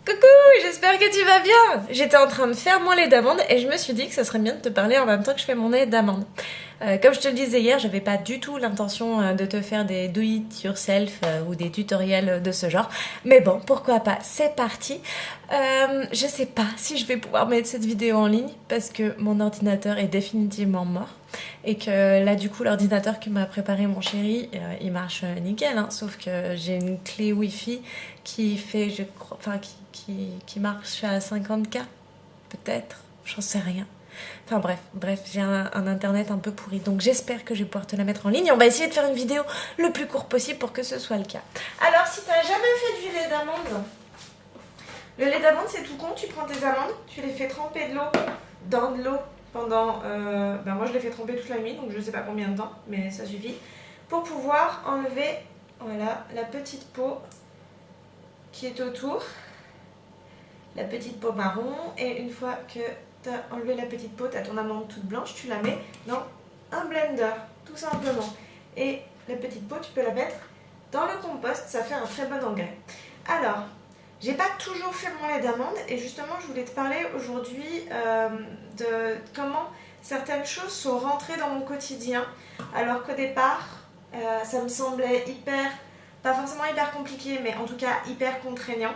Coucou, j'espère que tu vas bien. J'étais en train de faire mon lait d'amande et je me suis dit que ça serait bien de te parler en même temps que je fais mon lait d'amande. Comme je te le disais hier, j'avais pas du tout l'intention de te faire des do it yourself ou des tutoriels de ce genre. Mais bon, pourquoi pas, c'est parti. Je sais pas si je vais pouvoir mettre cette vidéo en ligne parce que mon ordinateur est définitivement mort. Et que là du coup l'ordinateur que m'a préparé mon chéri, il marche nickel, hein, sauf que j'ai une clé Wi-Fi qui fait, je crois, enfin qui marche à 50K, peut-être, j'en sais rien. Enfin bref, j'ai un internet un peu pourri, donc j'espère que je vais pouvoir te la mettre en ligne. On va essayer de faire une vidéo le plus court possible pour que ce soit le cas. Alors si t'as jamais fait du lait d'amande, le lait d'amande c'est tout con, tu prends tes amandes, tu les fais tremper dans de l'eau pendant, moi je les fais tremper toute la nuit, donc je sais pas combien de temps, mais ça suffit, pour pouvoir enlever, voilà, la petite peau qui est autour, la petite peau marron, et une fois que tu as enlevé la petite peau, tu as ton amande toute blanche, tu la mets dans un blender, tout simplement. Et la petite peau, tu peux la mettre dans le compost, ça fait un très bon engrais. Alors, j'ai pas toujours fait mon lait d'amande, et justement, je voulais te parler aujourd'hui de comment certaines choses sont rentrées dans mon quotidien, alors qu'au départ, ça me semblait pas forcément hyper compliqué, mais en tout cas hyper contraignant.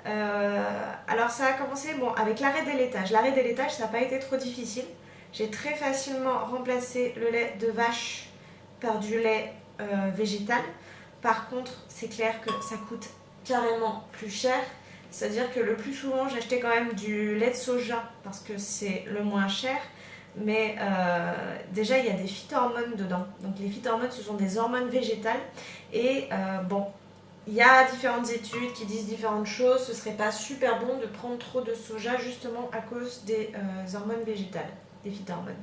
Alors ça a commencé avec l'arrêt des laitages. L'arrêt des laitages, ça n'a pas été trop difficile. J'ai très facilement remplacé le lait de vache par du lait végétal. Par contre, c'est clair que ça coûte carrément plus cher. C'est-à-dire que le plus souvent, j'achetais quand même du lait de soja parce que c'est le moins cher. Mais déjà, il y a des phytohormones dedans. Donc les phytohormones, ce sont des hormones végétales. Et il y a différentes études qui disent différentes choses. Ce serait pas super bon de prendre trop de soja justement à cause des hormones végétales, des phytohormones.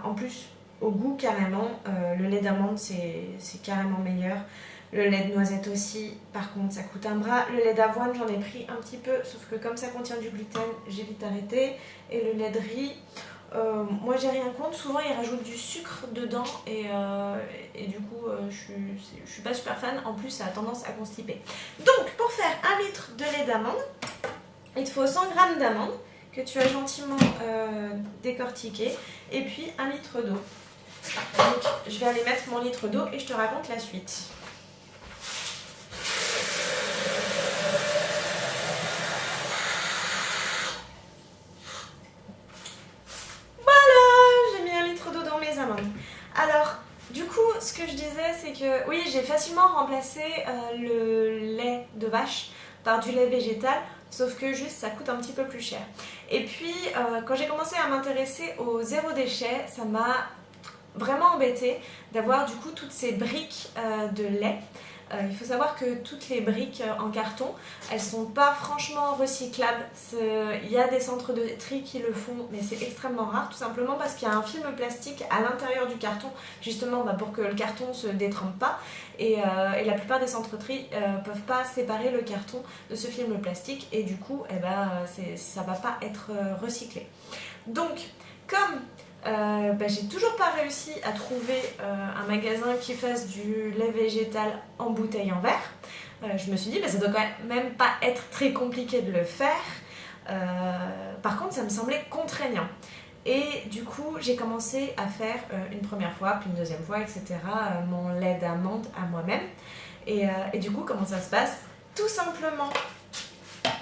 En plus, au goût carrément, le lait d'amande c'est carrément meilleur. Le lait de noisette aussi, par contre ça coûte un bras. Le lait d'avoine j'en ai pris un petit peu, sauf que comme ça contient du gluten, j'ai vite arrêté. Et le lait de riz, moi j'ai rien contre, souvent ils rajoutent du sucre dedans et du coup je suis pas super fan, en plus ça a tendance à constiper. Donc pour faire 1 litre de lait d'amande, il te faut 100 g d'amandes que tu as gentiment décortiquées et puis 1 litre d'eau. Donc je vais aller mettre mon litre d'eau et je te raconte la suite. Alors, du coup, ce que je disais, c'est que oui, j'ai facilement remplacé le lait de vache par du lait végétal, sauf que juste ça coûte un petit peu plus cher. Et puis, quand j'ai commencé à m'intéresser au zéro déchet, ça m'a vraiment embêtée d'avoir du coup toutes ces briques de lait. Il faut savoir que toutes les briques en carton, elles sont pas franchement recyclables. Il y a des centres de tri qui le font, mais c'est extrêmement rare, tout simplement parce qu'il y a un film plastique à l'intérieur du carton, justement pour que le carton se détrempe pas. Et la plupart des centres tri peuvent pas séparer le carton de ce film plastique, et du coup, ça va pas être recyclé. Donc, comme j'ai toujours pas réussi à trouver un magasin qui fasse du lait végétal en bouteille en verre. Je me suis dit, ça doit quand même pas être très compliqué de le faire. Par contre, ça me semblait contraignant. Et du coup, j'ai commencé à faire une première fois, puis une deuxième fois, etc. Mon lait d'amande à moi-même. Et du coup, comment ça se passe? Tout simplement,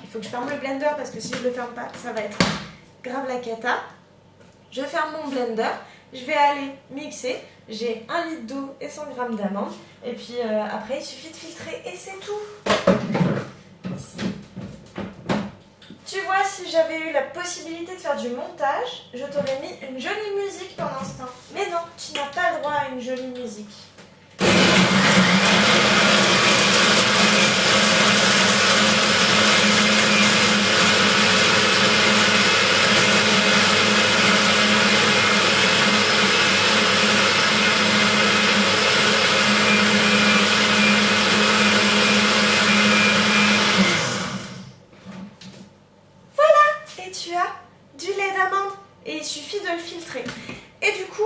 il faut que je ferme le blender parce que si je le ferme pas, ça va être grave la cata. Je ferme mon blender, je vais aller mixer, j'ai 1 litre d'eau et 100 g d'amandes, et puis après il suffit de filtrer et c'est tout. Tu vois, si j'avais eu la possibilité de faire du montage, je t'aurais mis une jolie musique pendant ce temps. Mais non, tu n'as pas le droit à une jolie musique. Tu as du lait d'amande et il suffit de le filtrer. Et du coup,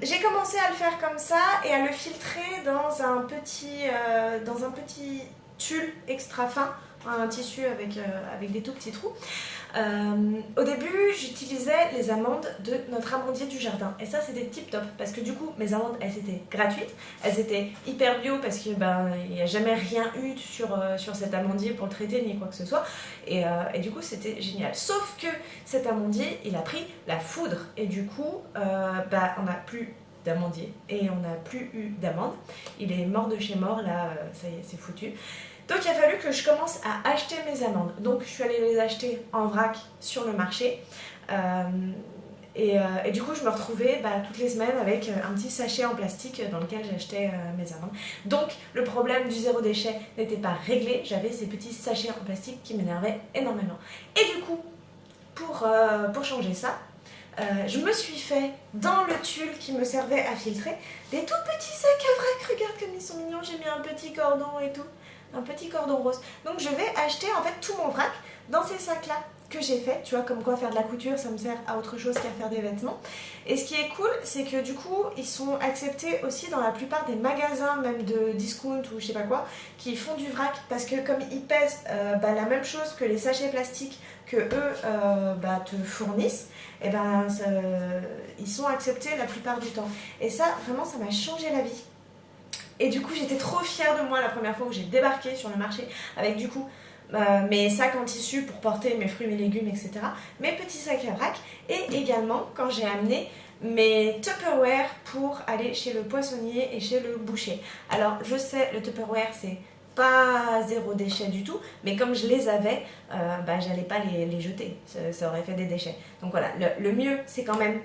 j'ai commencé à le faire comme ça et à le filtrer dans un petit tulle extra fin un tissu avec des tout petits trous. Au début, j'utilisais les amandes de notre amandier du jardin et ça c'était tip top parce que du coup mes amandes elles étaient gratuites, elles étaient hyper bio parce que il n'y a jamais rien eu sur cet amandier pour le traiter ni quoi que ce soit et du coup c'était génial. Sauf que cet amandier il a pris la foudre et du coup on n'a plus d'amandier et on n'a plus eu d'amandes. Il est mort de chez mort là, ça y est c'est foutu. Donc il a fallu que je commence à acheter mes amandes. Donc je suis allée les acheter en vrac sur le marché. Et du coup je me retrouvais toutes les semaines avec un petit sachet en plastique dans lequel j'achetais mes amandes. Donc le problème du zéro déchet n'était pas réglé. J'avais ces petits sachets en plastique qui m'énervaient énormément. Et du coup, pour changer ça, je me suis fait dans le tulle qui me servait à filtrer des tout petits sacs à vrac. Regarde comme ils sont mignons, j'ai mis un petit cordon et tout. Un petit cordon rose. Donc je vais acheter en fait tout mon vrac dans ces sacs là que j'ai fait, tu vois, comme quoi faire de la couture ça me sert à autre chose qu'à faire des vêtements. Et ce qui est cool c'est que du coup ils sont acceptés aussi dans la plupart des magasins même de discount ou je sais pas quoi qui font du vrac parce que comme ils pèsent la même chose que les sachets plastiques que eux te fournissent, et ils sont acceptés la plupart du temps. Et ça vraiment ça m'a changé la vie. Et du coup, j'étais trop fière de moi la première fois où j'ai débarqué sur le marché avec du coup mes sacs en tissu pour porter mes fruits, mes légumes, etc. Mes petits sacs à vrac et également quand j'ai amené mes Tupperware pour aller chez le poissonnier et chez le boucher. Alors, je sais, le Tupperware, c'est pas zéro déchet du tout, mais comme je les avais, j'allais pas les jeter, ça aurait fait des déchets. Donc voilà, le mieux, c'est quand même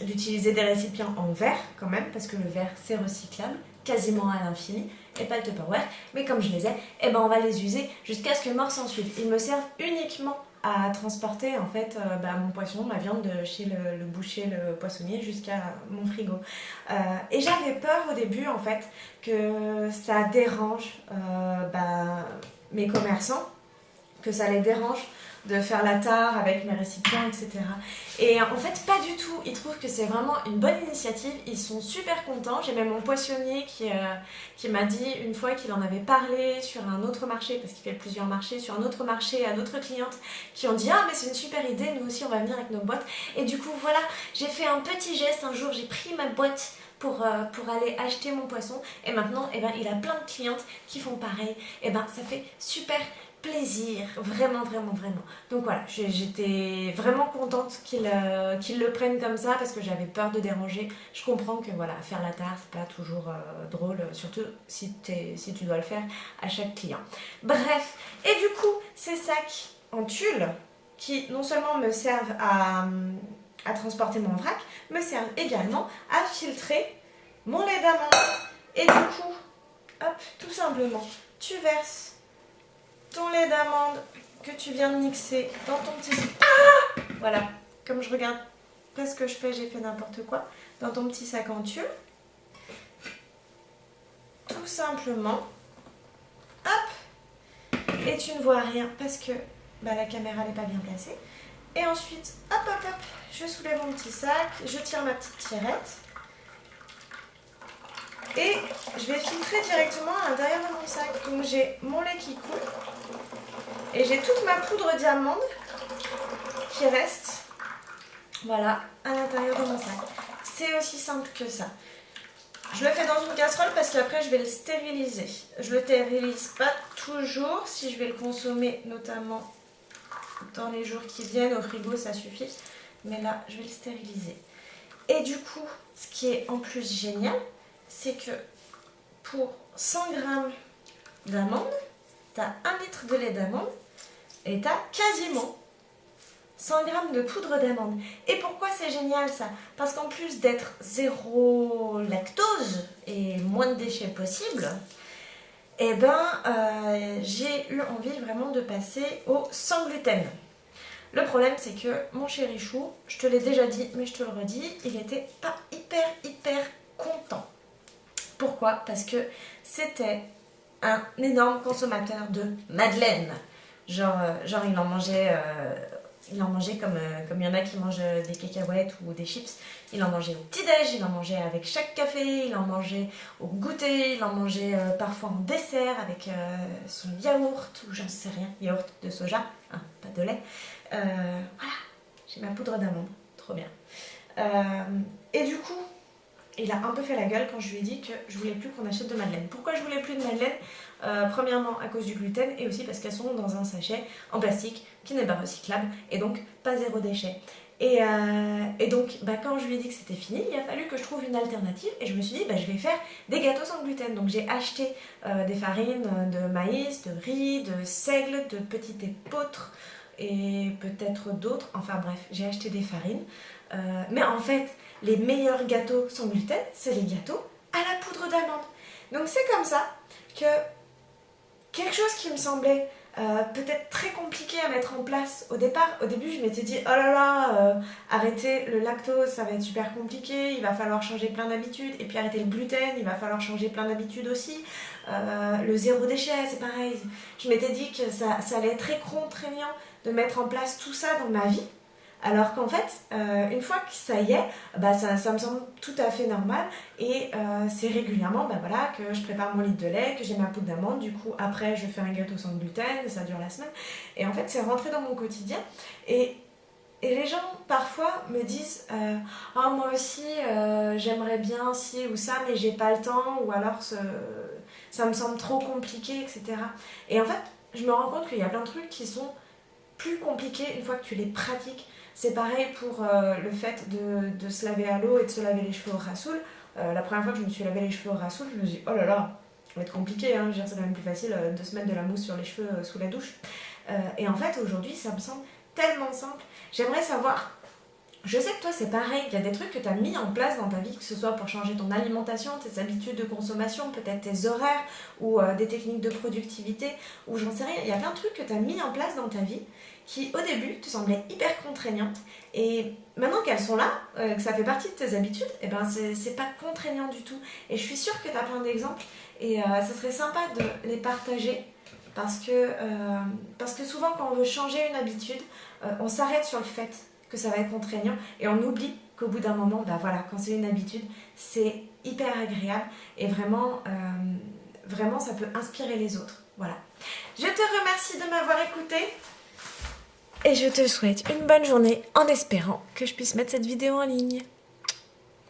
d'utiliser des récipients en verre quand même parce que le verre c'est recyclable quasiment à l'infini et pas le Tupperware, mais comme je les ai, on va les user jusqu'à ce que mort s'en suive. Ils me servent uniquement à transporter en fait mon poisson, ma viande de chez le boucher, le poissonnier jusqu'à mon frigo. Et j'avais peur au début en fait que ça dérange mes commerçants, que ça les dérange de faire la tare avec mes récipients, etc. Et en fait, pas du tout. Ils trouvent que c'est vraiment une bonne initiative. Ils sont super contents. J'ai même mon poissonnier qui m'a dit une fois qu'il en avait parlé sur un autre marché, parce qu'il fait plusieurs marchés, sur un autre marché à d'autres clientes qui ont dit « Ah, mais c'est une super idée, nous aussi on va venir avec nos boîtes. » Et du coup, voilà, j'ai fait un petit geste. Un jour, j'ai pris ma boîte pour aller acheter mon poisson. Et maintenant, il a plein de clientes qui font pareil. Et ça fait super plaisir, vraiment, vraiment, vraiment. Donc voilà, j'étais vraiment contente qu'ils le prennent comme ça parce que j'avais peur de déranger. Je comprends que voilà, faire la tare, c'est pas toujours drôle, surtout si tu dois le faire à chaque client. Bref, et du coup, ces sacs en tulle qui non seulement me servent à transporter mon vrac, me servent également à filtrer mon lait d'amande. Et du coup, hop, tout simplement, tu verses ton lait d'amande que tu viens de mixer dans ton petit... Ah, voilà, comme je regarde pas ce que je fais, j'ai fait n'importe quoi. Dans ton petit sac en tulle. Tout simplement. Hop. Et tu ne vois rien parce que la caméra n'est pas bien placée. Et ensuite, hop, hop, hop, je soulève mon petit sac, je tire ma petite tirette. Et je vais filtrer directement à l'intérieur de mon sac. Donc j'ai mon lait qui coule. Et j'ai toute ma poudre d'amande qui reste, voilà, à l'intérieur de mon sac. C'est aussi simple que ça. Je le fais dans une casserole parce qu'après je vais le stériliser. Je le stérilise pas toujours. Si je vais le consommer notamment dans les jours qui viennent, au frigo ça suffit. Mais là je vais le stériliser. Et du coup, ce qui est en plus génial, c'est que pour 100 g d'amandes, tu as 1 litre de lait d'amande et tu as quasiment 100 g de poudre d'amande. Et pourquoi c'est génial ça? Parce qu'en plus d'être zéro lactose et moins de déchets possible, j'ai eu envie vraiment de passer au sans gluten. Le problème c'est que mon chéri chou, je te l'ai déjà dit mais je te le redis, il était pas hyper content. Pourquoi? Parce que c'était un énorme consommateur de madeleine. Genre il en mangeait Il en mangeait comme il y en a qui mangent des cacahuètes ou des chips. Il en mangeait au petit-déj, il en mangeait avec chaque café, il en mangeait au goûter, il en mangeait parfois en dessert avec son yaourt ou j'en sais rien, yaourt de soja, hein, pas de lait. Voilà, j'ai ma poudre d'amande, trop bien. Et du coup, il a un peu fait la gueule quand je lui ai dit que je voulais plus qu'on achète de madeleine. Pourquoi je voulais plus de madeleine? Premièrement à cause du gluten et aussi parce qu'elles sont dans un sachet en plastique qui n'est pas recyclable et donc pas zéro déchet. Et donc quand je lui ai dit que c'était fini, il a fallu que je trouve une alternative et je me suis dit je vais faire des gâteaux sans gluten. Donc j'ai acheté des farines de maïs, de riz, de seigle, de petit épeautre et peut-être d'autres. Enfin bref, j'ai acheté des farines. Mais en fait, les meilleurs gâteaux sans gluten, c'est les gâteaux à la poudre d'amande. Donc c'est comme ça que quelque chose qui me semblait peut-être très compliqué à mettre en place au départ. Au début, je m'étais dit, oh là là, arrêter le lactose, ça va être super compliqué, il va falloir changer plein d'habitudes. Et puis arrêter le gluten, il va falloir changer plein d'habitudes aussi. Le zéro déchet, c'est pareil. Je m'étais dit que ça allait être très contraignant de mettre en place tout ça dans ma vie. Alors qu'en fait, une fois que ça y est, ça me semble tout à fait normal et c'est régulièrement que je prépare mon litre de lait, que j'ai ma poudre d'amande, du coup après je fais un gâteau sans gluten, ça dure la semaine et en fait c'est rentré dans mon quotidien et les gens parfois me disent moi aussi j'aimerais bien ci ou ça mais j'ai pas le temps ou alors ça me semble trop compliqué, etc. Et en fait je me rends compte qu'il y a plein de trucs qui sont plus compliqués une fois que tu les pratiques. C'est pareil pour le fait de se laver à l'eau et de se laver les cheveux au rassoul. La première fois que je me suis lavé les cheveux au rassoul, je me suis dit, oh là là, ça va être compliqué, hein. Je veux dire, c'est quand même plus facile de se mettre de la mousse sur les cheveux sous la douche. Et en fait, aujourd'hui, ça me semble tellement simple. J'aimerais savoir, je sais que toi c'est pareil, il y a des trucs que tu as mis en place dans ta vie, que ce soit pour changer ton alimentation, tes habitudes de consommation, peut-être tes horaires ou des techniques de productivité, ou j'en sais rien. Il y a plein de trucs que tu as mis en place dans ta vie qui au début te semblaient hyper contraignantes et maintenant qu'elles sont là, que ça fait partie de tes habitudes, c'est pas contraignant du tout. Et je suis sûre que tu as plein d'exemples et ça serait sympa de les partager parce que souvent quand on veut changer une habitude, on s'arrête sur le fait que ça va être contraignant et on oublie qu'au bout d'un moment, quand c'est une habitude, c'est hyper agréable et vraiment ça peut inspirer les autres. Voilà. Je te remercie de m'avoir écouté et je te souhaite une bonne journée en espérant que je puisse mettre cette vidéo en ligne.